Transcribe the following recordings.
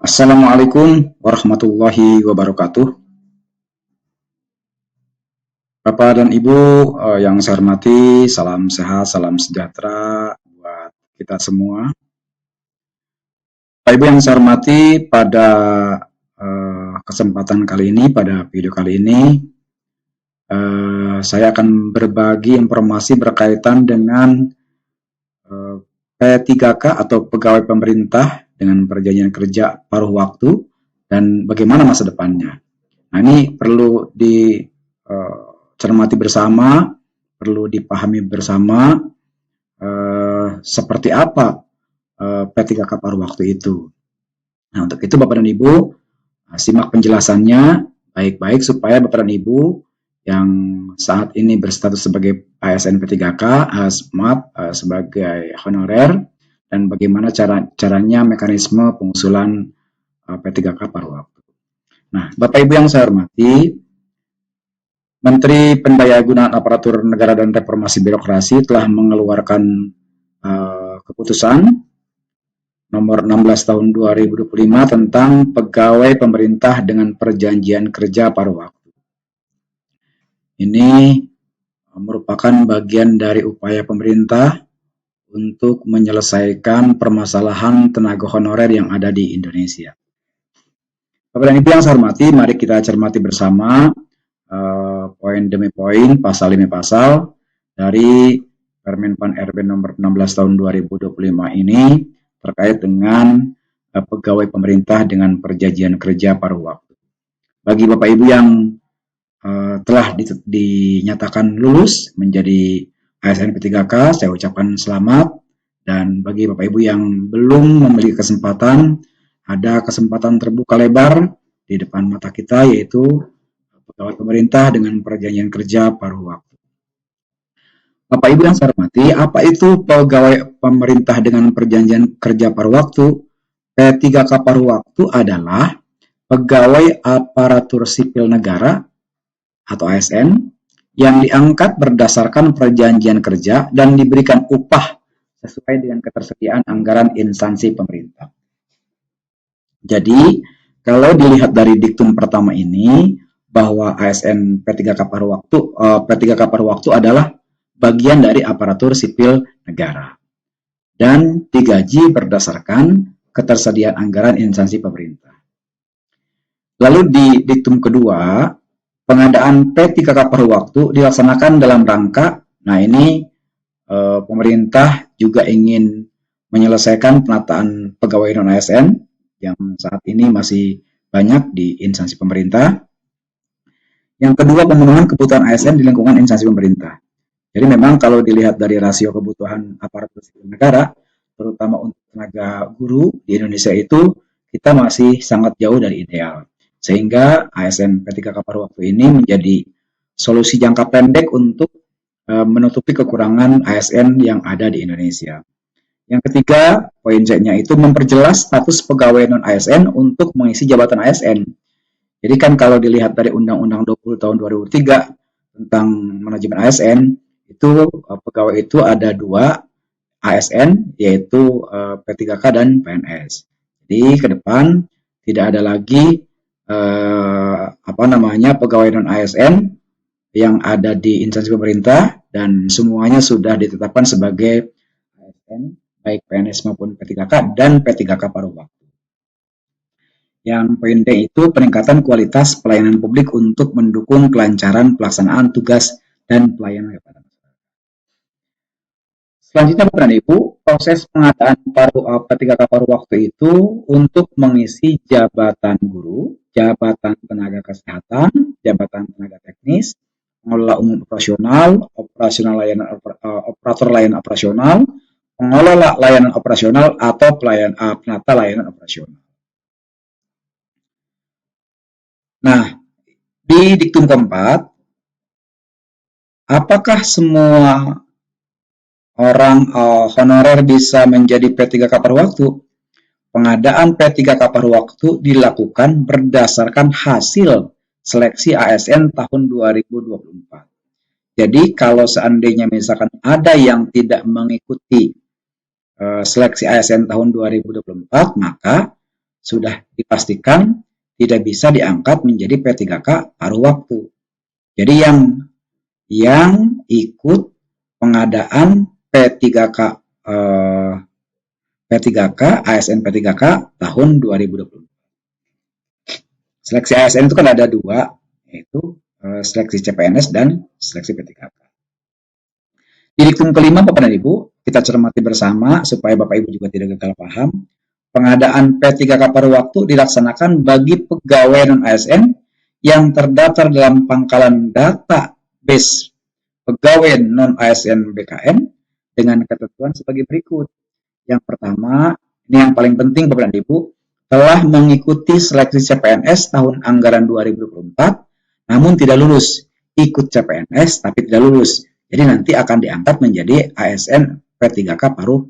Assalamualaikum warahmatullahi wabarakatuh. Bapak dan Ibu yang saya hormati, salam sehat, salam sejahtera buat kita semua. Bapak Ibu yang saya hormati, pada kesempatan kali ini, pada video kali ini, saya akan berbagi informasi berkaitan dengan P3K atau pegawai pemerintah dengan perjanjian kerja paruh waktu dan bagaimana masa depannya. Nah, ini perlu dicermati bersama, perlu dipahami bersama seperti apa P3K paruh waktu itu. Nah, untuk itu Bapak dan Ibu simak penjelasannya baik-baik supaya Bapak dan Ibu yang saat ini berstatus sebagai ASN P3K, SMAP sebagai honorer, dan bagaimana caranya mekanisme pengusulan P3K paruh waktu. Nah, Bapak Ibu yang saya hormati, Menteri Pendayagunaan Aparatur Negara dan Reformasi Birokrasi telah mengeluarkan keputusan nomor 16 tahun 2025 tentang pegawai pemerintah dengan perjanjian kerja paruh waktu. Ini merupakan bagian dari upaya pemerintah untuk menyelesaikan permasalahan tenaga honorer yang ada di Indonesia. Bapak dan Ibu yang saya hormati, mari kita cermati bersama poin demi poin, pasal demi pasal dari Permen Pan RB nomor 16 tahun 2025 ini terkait dengan pegawai pemerintah dengan perjanjian kerja paruh waktu. Bagi Bapak Ibu yang telah dinyatakan lulus menjadi ASN P3K, saya ucapkan selamat. Dan bagi Bapak Ibu yang belum memiliki kesempatan, ada kesempatan terbuka lebar di depan mata kita, yaitu pegawai pemerintah dengan perjanjian kerja paruh waktu. Bapak Ibu yang saya hormati, apa itu pegawai pemerintah dengan perjanjian kerja paruh waktu? P3K paruh waktu adalah pegawai aparatur sipil negara atau ASN yang diangkat berdasarkan perjanjian kerja dan diberikan upah sesuai dengan ketersediaan anggaran instansi pemerintah. Jadi, kalau dilihat dari diktum pertama ini, bahwa ASN P3K paruh waktu adalah bagian dari aparatur sipil negara dan digaji berdasarkan ketersediaan anggaran instansi pemerintah. Lalu di diktum kedua, pengadaan P3K paruh waktu dilaksanakan dalam rangka, nah ini pemerintah juga ingin menyelesaikan penataan pegawai non-ASN yang saat ini masih banyak di instansi pemerintah. Yang kedua, pemenuhan kebutuhan ASN di lingkungan instansi pemerintah. Jadi memang kalau dilihat dari rasio kebutuhan aparatur sipil negara, terutama untuk tenaga guru di Indonesia itu, kita masih sangat jauh dari ideal. Sehingga ASN P3K paruh waktu ini menjadi solusi jangka pendek untuk menutupi kekurangan ASN yang ada di Indonesia. Yang ketiga, poin C-nya itu memperjelas status pegawai non-ASN untuk mengisi jabatan ASN. Jadi kan kalau dilihat dari Undang-Undang 20 tahun 2003 tentang manajemen ASN, itu pegawai itu ada dua ASN, yaitu P3K dan PNS. Jadi ke depan tidak ada lagi pegawai non ASN yang ada di instansi pemerintah dan semuanya sudah ditetapkan sebagai ASN baik PNS maupun P3K dan P3K paruh waktu. Yang poin D itu peningkatan kualitas pelayanan publik untuk mendukung kelancaran pelaksanaan tugas dan pelayanan kepada masyarakat. Selanjutnya Bapak dan Ibu, proses pengadaan P3K paruh waktu itu untuk mengisi jabatan guru, jabatan tenaga kesehatan, jabatan tenaga teknis, pengelola umum operasional, operator layanan operasional, pengelola layanan operasional atau penata layanan operasional. Nah, di diktum keempat, apakah semua orang honorer bisa menjadi P3K paruh waktu? Pengadaan P3K paruh waktu dilakukan berdasarkan hasil seleksi ASN tahun 2024. Jadi kalau seandainya misalkan ada yang tidak mengikuti seleksi ASN tahun 2024, maka sudah dipastikan tidak bisa diangkat menjadi P3K paruh waktu. Jadi yang ikut pengadaan P3K P3K ASN P3K tahun 2020. Seleksi ASN itu kan ada dua, yaitu seleksi CPNS dan seleksi P3K. Di diktum kelima, Bapak dan Ibu, kita cermati bersama supaya Bapak Ibu juga tidak gagal paham. Pengadaan P3K paruh waktu dilaksanakan bagi pegawai non-ASN yang terdaftar dalam pangkalan database pegawai non-ASN BKN dengan ketentuan sebagai berikut. Yang pertama, ini yang paling penting Bapak dan Ibu, telah mengikuti seleksi CPNS tahun anggaran 2024, namun tidak lulus. Ikut CPNS tapi tidak lulus. Jadi nanti akan diangkat menjadi ASN P3K paruh.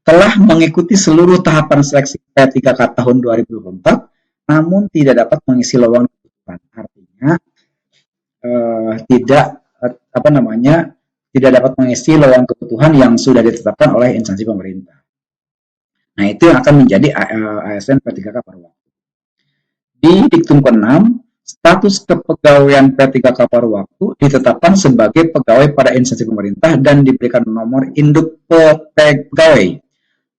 Telah mengikuti seluruh tahapan seleksi P3K tahun 2024, namun tidak dapat mengisi lowongan kebutuhan. Artinya tidak dapat mengisi lowongan kebutuhan yang sudah ditetapkan oleh instansi pemerintah. Nah, itu yang akan menjadi ASN P3K paruh waktu. Di diktum ke-6, status kepegawaian P3K paruh waktu ditetapkan sebagai pegawai pada instansi pemerintah dan diberikan nomor induk pegawai,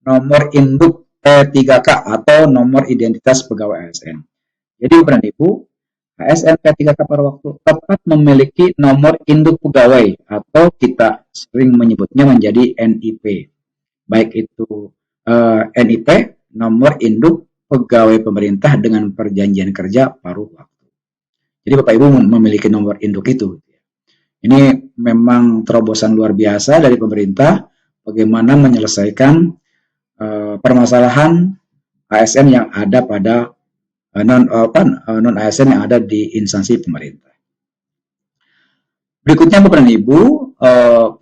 nomor induk P3K atau nomor identitas pegawai ASN. Jadi Bapak dan Ibu, ASN P3K paruh waktu tepat memiliki nomor induk pegawai atau kita sering menyebutnya menjadi NIP. Baik itu NIP, nomor induk pegawai pemerintah dengan perjanjian kerja paruh waktu. Jadi Bapak Ibu memiliki nomor induk itu. Ini memang terobosan luar biasa dari pemerintah bagaimana menyelesaikan permasalahan ASN yang ada pada non ASN yang ada di instansi pemerintah. Berikutnya Bapak dan Ibu,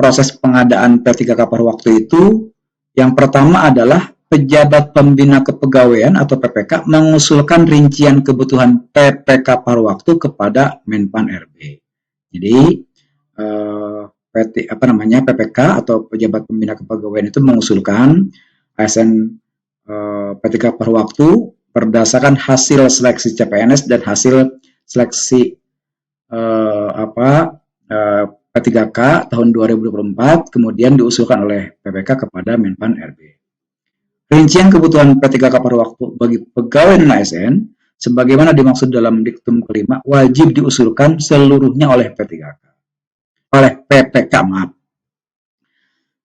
proses pengadaan P3K paruh waktu itu yang pertama adalah pejabat pembina kepegawaian atau PPK mengusulkan rincian kebutuhan PPK paruh waktu kepada Menpan RB. Jadi PPK atau pejabat pembina kepegawaian itu mengusulkan ASN P3K paruh waktu berdasarkan hasil seleksi CPNS dan hasil seleksi P3K tahun 2024 kemudian diusulkan oleh PPK kepada Menpan RB. Rincian kebutuhan P3K paruh waktu bagi pegawai non-ASN sebagaimana dimaksud dalam diktum kelima wajib diusulkan seluruhnya oleh PPK.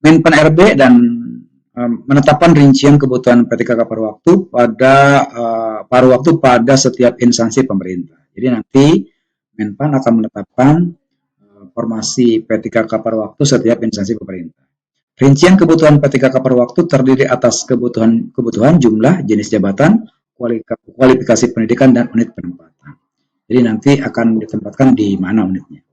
Menpan RB dan menetapkan rincian kebutuhan P3K paruh waktu pada setiap instansi pemerintah. Jadi nanti Menpan akan menetapkan formasi P3K paruh waktu setiap instansi pemerintah. Rincian kebutuhan P3K paruh waktu terdiri atas kebutuhan jumlah, jenis jabatan, kualifikasi pendidikan, dan unit penempatan. Jadi nanti akan ditempatkan di mana unitnya.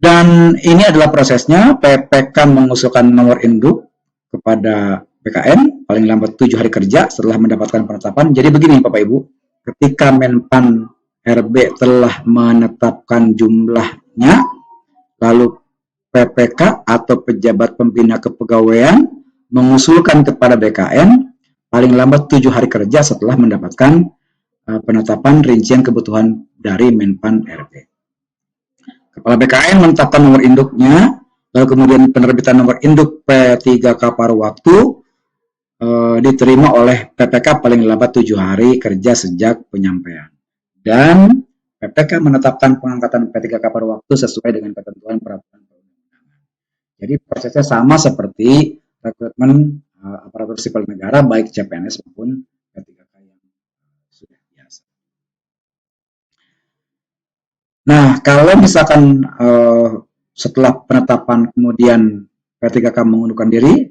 Dan ini adalah prosesnya, PPK mengusulkan nomor induk kepada PKN paling lambat 7 hari kerja setelah mendapatkan penetapan. Jadi begini Bapak Ibu, ketika Menpan RB telah menetapkan jumlahnya, lalu PPK atau pejabat pembina kepegawaian mengusulkan kepada BKN paling lambat 7 hari kerja setelah mendapatkan penetapan rincian kebutuhan dari Menpan RB. Kepala BKN menetapkan nomor induknya, lalu kemudian penerbitan nomor induk P3K paruh waktu diterima oleh PPK paling lambat 7 hari kerja sejak penyampaian. Dan PPK menetapkan pengangkatan P3K paruh waktu sesuai dengan ketentuan peraturan perundang-undangan. Jadi prosesnya sama seperti rekrutmen aparatur sipil negara baik CPNS maupun P3K yang sudah biasa. Nah, kalau misalkan setelah penetapan kemudian P3K mengundurkan diri,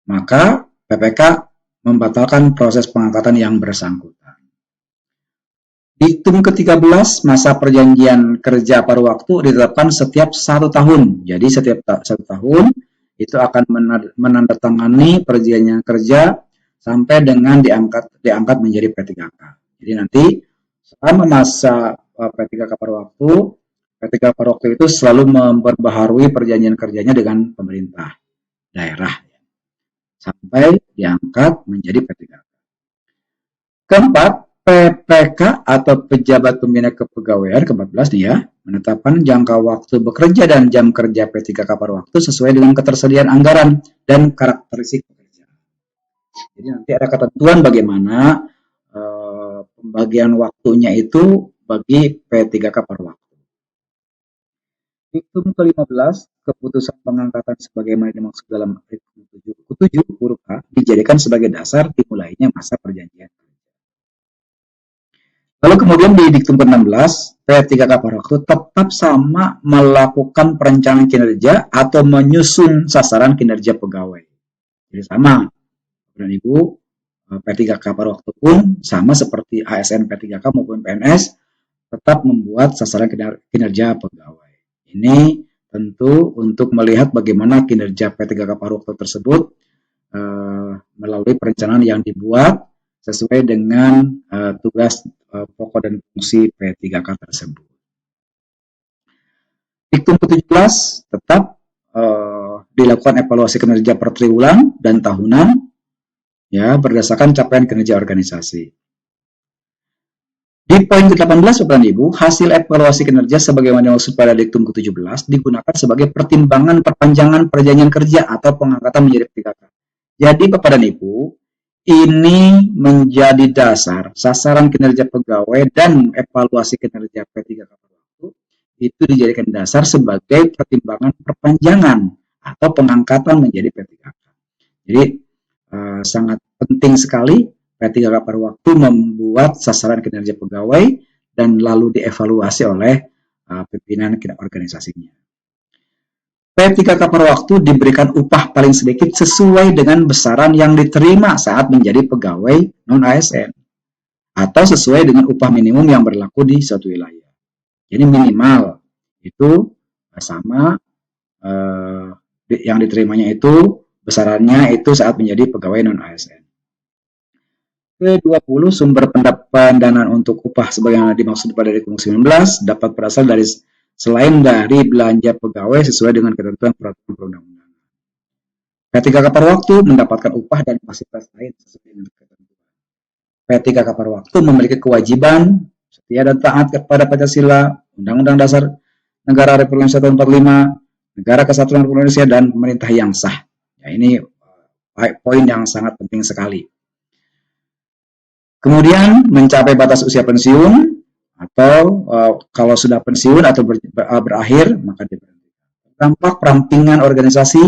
maka PPK membatalkan proses pengangkatan yang bersangkutan. Diktum ke-13, masa perjanjian kerja paruh waktu ditetapkan setiap 1 tahun. Jadi setiap 1 tahun itu akan menandatangani perjanjian kerja sampai dengan diangkat menjadi P3K. Jadi nanti selama masa P3K paruh waktu itu selalu memperbaharui perjanjian kerjanya dengan pemerintah daerah. sampai diangkat menjadi P3K. Keempat, PPK atau Pejabat Pembina Kepegawaian ke-14 nih ya, menetapkan jangka waktu bekerja dan jam kerja P3K per waktu sesuai dengan ketersediaan anggaran dan karakteristik pekerjaan. Jadi nanti ada ketentuan bagaimana pembagian waktunya itu bagi P3K per waktu. Diktum ke-15, keputusan pengangkatan sebagaimana dimaksud dalam Diktum 7 huruf A dijadikan sebagai dasar dimulainya masa perjanjian. Lalu kemudian di Diktum ke-16, P3K per waktu tetap sama melakukan perencanaan kinerja atau menyusun sasaran kinerja pegawai. Jadi sama, dan Ibu, P3K per waktu pun sama seperti ASN P3K maupun PNS, tetap membuat sasaran kinerja pegawai. Ini tentu untuk melihat bagaimana kinerja P3K per waktu tersebut melalui perencanaan yang dibuat sesuai dengan tugas pokok dan fungsi P3K tersebut. Diktum ke-17 tetap dilakukan evaluasi kinerja per triwulan dan tahunan ya berdasarkan capaian kinerja organisasi. Di poin ke-18, Bapak Ibu, hasil evaluasi kinerja sebagaimana dimaksud pada Diktum ke-17 digunakan sebagai pertimbangan perpanjangan perjanjian kerja atau pengangkatan menjadi P3K. Jadi Bapak dan Ibu, ini menjadi dasar sasaran kinerja pegawai dan evaluasi kinerja P3K waktu itu dijadikan dasar sebagai pertimbangan perpanjangan atau pengangkatan menjadi P3K. Jadi sangat penting sekali P3K per waktu membuat sasaran kinerja pegawai dan lalu dievaluasi oleh pimpinan organisasinya. P3K per waktu diberikan upah paling sedikit sesuai dengan besaran yang diterima saat menjadi pegawai non-ASN atau sesuai dengan upah minimum yang berlaku di suatu wilayah. Jadi minimal itu sama yang diterimanya itu besarannya itu saat menjadi pegawai non-ASN. Ke-20, sumber pendanaan untuk upah sebagaimana dimaksud pada Diktum 19 dapat berasal dari selain dari belanja pegawai sesuai dengan ketentuan peraturan perundang-undangan. P3K per waktu mendapatkan upah dan fasilitas lain sesuai dengan ketentuan. P3K per waktu memiliki kewajiban setia dan taat kepada Pancasila, Undang-Undang Dasar Negara Republik Indonesia tahun 45, Negara Kesatuan Republik Indonesia, dan pemerintah yang sah. Ya, ini poin yang sangat penting sekali. Kemudian mencapai batas usia pensiun atau kalau sudah pensiun atau berakhir maka diberhentikan. Dampak perampingan organisasi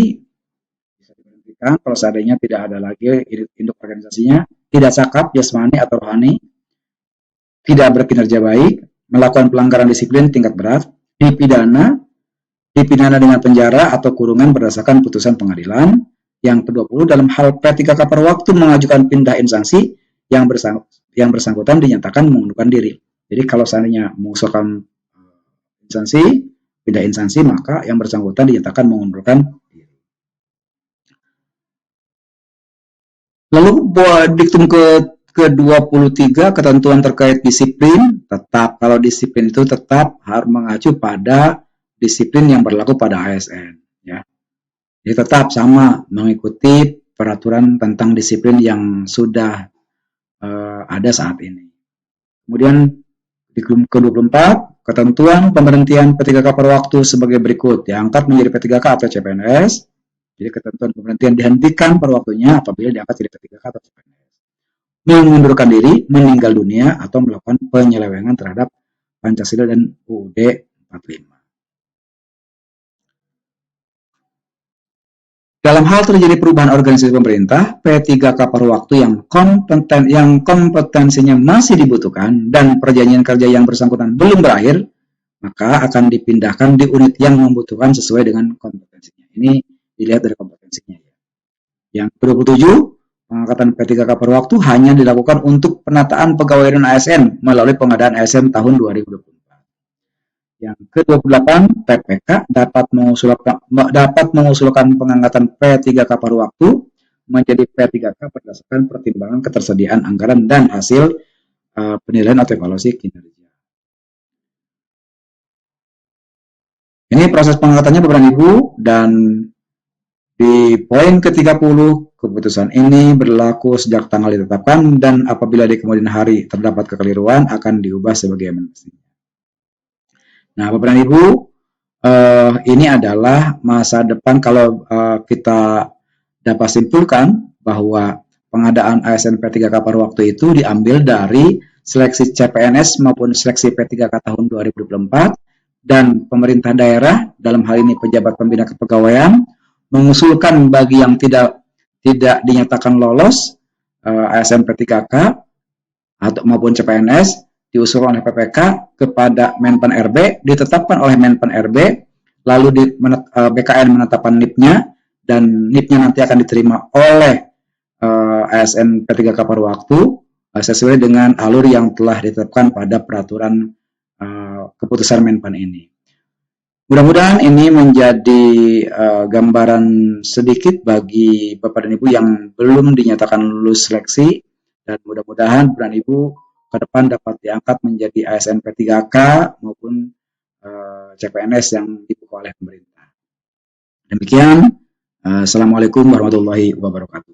bisa diberhentikan kalau seandainya tidak ada lagi induk organisasinya, tidak cakap jasmani atau rohani, tidak berkinerja baik, melakukan pelanggaran disiplin tingkat berat, dipidana dengan penjara atau kurungan berdasarkan putusan pengadilan. Yang ke-20, dalam hal P3K per waktu mengajukan pindah instansi, yang bersangkutan dinyatakan mengundurkan diri. Jadi kalau seandainya mengusulkan instansi, pindah instansi, maka yang bersangkutan dinyatakan mengundurkan diri. Lalu Diktum ke-23, ketentuan terkait disiplin, tetap kalau disiplin itu tetap harus mengacu pada disiplin yang berlaku pada ASN. Ya. Jadi tetap sama mengikuti peraturan tentang disiplin yang sudah ada saat ini. Kemudian Diktum ke-24, ketentuan pemberhentian P3K per waktu sebagai berikut. Diangkat menjadi P3K atau CPNS. Jadi ketentuan pemberhentian dihentikan per waktunya apabila diangkat jadi P3K atau CPNS. Mengundurkan diri, meninggal dunia, atau melakukan penyelewengan terhadap Pancasila dan UUD 45. Dalam hal terjadi perubahan organisasi pemerintah, P3K per waktu yang kompetensinya masih dibutuhkan dan perjanjian kerja yang bersangkutan belum berakhir, maka akan dipindahkan di unit yang membutuhkan sesuai dengan kompetensinya. Ini dilihat dari kompetensinya. Yang ke-27, pengangkatan P3K per waktu hanya dilakukan untuk penataan pegawai non-ASN melalui pengadaan ASN tahun 2024. Yang ke-28, PPK dapat mengusulkan pengangkatan P3K per waktu menjadi P3K berdasarkan pertimbangan ketersediaan anggaran dan hasil penilaian atau evaluasi kinerja. Ini proses pengangkatannya Bapak dan Ibu, dan di poin ke-30 Keputusan ini berlaku sejak tanggal ditetapkan dan apabila di kemudian hari terdapat kekeliruan akan diubah sebagaimana mestinya. Nah, Bapak dan Ibu, ini adalah masa depan kalau kita dapat simpulkan bahwa pengadaan ASN P3K paruh waktu itu diambil dari seleksi CPNS maupun seleksi P3K tahun 2024 dan pemerintah daerah dalam hal ini pejabat pembina kepegawaian mengusulkan bagi yang tidak dinyatakan lolos ASN P3K atau maupun CPNS diusulkan oleh PPK kepada Menpan RB, ditetapkan oleh Menpan RB, lalu BKN menetapkan NIP-nya dan NIP-nya nanti akan diterima oleh ASN P3K paruh waktu sesuai dengan alur yang telah ditetapkan pada peraturan keputusan Menpan ini. Mudah-mudahan ini menjadi gambaran sedikit bagi Bapak dan Ibu yang belum dinyatakan lulus seleksi, dan mudah-mudahan Bapak dan Ibu ke depan dapat diangkat menjadi ASN P3K maupun CPNS yang dibuka oleh pemerintah. Demikian, Assalamualaikum warahmatullahi wabarakatuh.